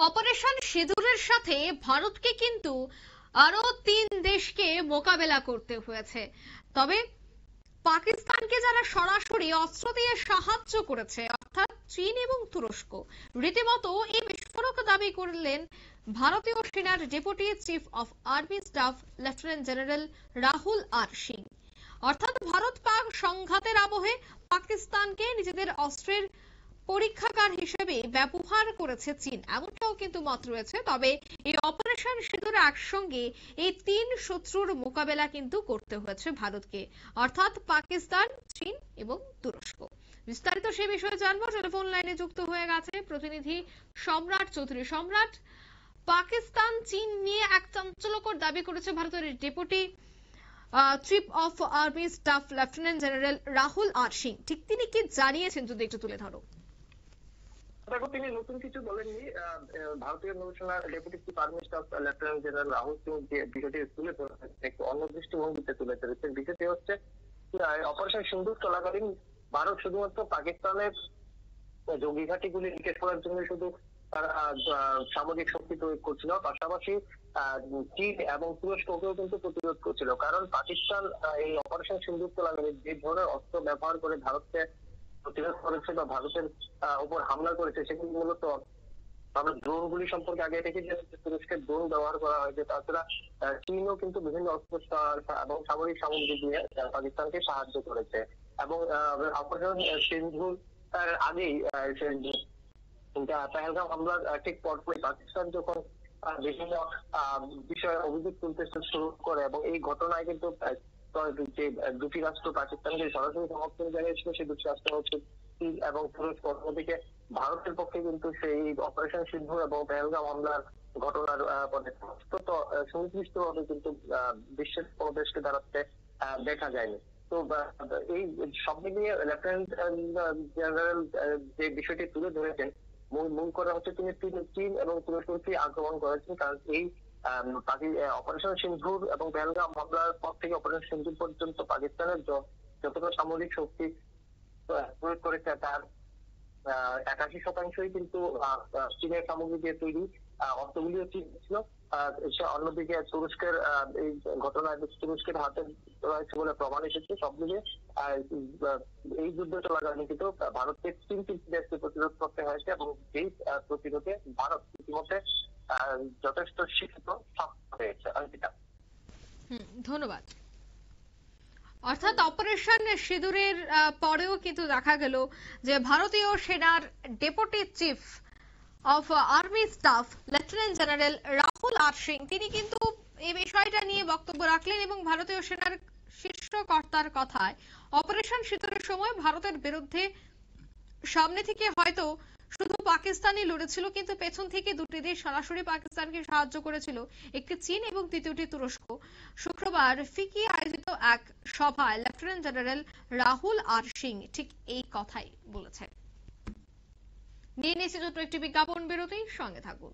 Operation সিঁদুরের সাথে ভারতকে কিন্তু আরো 3 দেশকে মোকাবেলা করতে হয়েছে। তবে পাকিস্তানকে যারা সরাসরি অস্ত্র দিয়ে সাহায্য করেছে অর্থাৎ চীন এবং তুরস্ক, রীতিমতো এই বিস্ফোরক দাবি করলেন ভারতীয় সেনার deputy chief of army staff lieutenant general Rahul R Singh. অর্থাৎ ভারত পাক সংঘাতের আবহে পাকিস্তানকে নিজেদের অস্ত্রের পরীক্ষাগার হিসেবে ব্যবহার করেছে চীন, এমনটাও কিন্তু মত রয়েছে। তবে এই অপারেশন সিঁদুরে একসঙ্গে এই 3 শত্রুর মোকাবেলা কিন্তু করতে হয়েছে ভারতকে, অর্থাৎ পাকিস্তান, চীন এবং তুরস্ক। বিস্তারিত সে বিষয়ে জানবো। টেলিফোন লাইনে যুক্ত হয়ে গেছে প্রতিনিধি সম্রাট চৌধুরী। সম্রাট, পাকিস্তান চীন নিয়ে এক চাঞ্চল্যকর দাবি করেছে ভারতের deputy chief of army staff lieutenant general Rahul R Singh. ঠিক তিনি কি জানিয়েছেন যদি একটু তুলে ধরো। দেখো, তিনি নতুন কিছু বলেননি। ভারতীয় নৌসেনার deputy chief army staff lieutenant general Rahul Singh যে বিষয়টি তুলে ধরেছেন একটু অন্য দৃষ্টিভঙ্গিতে তুলে ধরেছেন। বিষয়টি হচ্ছে অপারেশন সিন্দুর চলাকালীন ভারত শুধুমাত্র পাকিস্তানের জঙ্গি ঘাঁটিগুলি নিকেশ করার জন্য শুধু তারা সামরিক শক্তি প্রয়োগ করছিল, পাশাপাশি চীন এবং তুরস্ককেও কিন্তু প্রতিরোধ করছিল। কারণ পাকিস্তান এই অপারেশন সিন্দুর চলাকালীন যে ধরনের অস্ত্র ব্যবহার করে ভারতকে প্রতিরোধ করেছে বা ভারতের উপর হামলা করেছে, সেগুলি মূলত আমরা ড্রোন গুলি সম্পর্কে আগে দেখেছি যে তুরস্কের ড্রোন ব্যবহার করা হয়েছে। তাছাড়া চীনও কিন্তু বিভিন্ন অস্ত্র এবং সামরিক সামগ্রী দিয়ে পাকিস্তানকে সাহায্য করেছে। এবং অপারেশন সিন্ধুর আগেই পেহেলগাম হামলার ঠিক পরপরই পাকিস্তান যখন বিভিন্ন বিষয়ে অভিযোগ তুলতে শুরু করে এবং এই ঘটনায় কিন্তু যে দুটি রাষ্ট্র পাকিস্তানকে সরাসরি সমর্থন জানিয়েছিল, সেই দুটি রাষ্ট্র হচ্ছে চীন এবং তুরস্ক। অন্যদিকে ভারতের পক্ষে কিন্তু সেই অপারেশন সিন্ধু এবং পেহেলগাম হামলার ঘটনার পরে সুনির্দিষ্টভাবে কিন্তু বিশ্বের কোন দেশকে দাঁড়াতে দেখা যায়নি। তো এই সব মিলিয়ে লেফটেন্যান্ট জেনারেল যে বিষয়টি তুলে ধরেছেন, মূল করা হচ্ছে তিনি চীন এবং তুরস্ককে আক্রমণ করেছেন। কারণ এই অপারেশন সিন্ধুর এবং পেহেলগাম হামলার পর থেকে অপারেশন সিন্ধুর পর্যন্ত পাকিস্তানের যতটা সামরিক শক্তি প্রয়োগ করেছে তার 81% কিন্তু চীনের সামগ্রী দিয়ে তৈরি অস্ত্রগুলিও চীন ছিল। অন্যদিকে তুরস্কের এই ঘটনায় তুরস্কের হাতে রয়েছে বলে প্রমাণ এসেছে। সব মিলিয়ে এই যুদ্ধ চলাকালীন কিন্তু ভারতকে 3টি দেশকে প্রতিরোধ করতে হয়েছে এবং এই প্রতিরোধে ভারত ইতিমধ্যে যথেষ্ট শিক্ষিত হয়েছে। ধন্যবাদ। অর্থাৎ অপারেশন সিঁদুরের পরেও কিন্তু দেখা গেল যে ভারতীয় সেনার deputy chief of army staff lieutenant general Rahul R Singh তিনি কিন্তু এই বিষয়টা নিয়ে বক্তব্য রাখলেন এবং ভারতীয় সেনার শীর্ষ কর্তার কথায় অপারেশন সিঁদুরের সময় ভারতের বিরুদ্ধে সামনে থেকে হয়তো শুধু পাকিস্তানই লড়েছিল, কিন্তু পেছন থেকে দুটি দেশ সরাসরি পাকিস্তানকে সাহায্য করেছিল, একটি চীন এবং দ্বিতীয়টি তুরস্ক। শুক্রবার ফিকি আয়োজিত এক সভায় lieutenant general Rahul R Singh ঠিক এই কথাই বলেছেন। নিয়ে নিয়েছি ছোট্ট একটি বিজ্ঞাপন বিরতি, সঙ্গে থাকুন।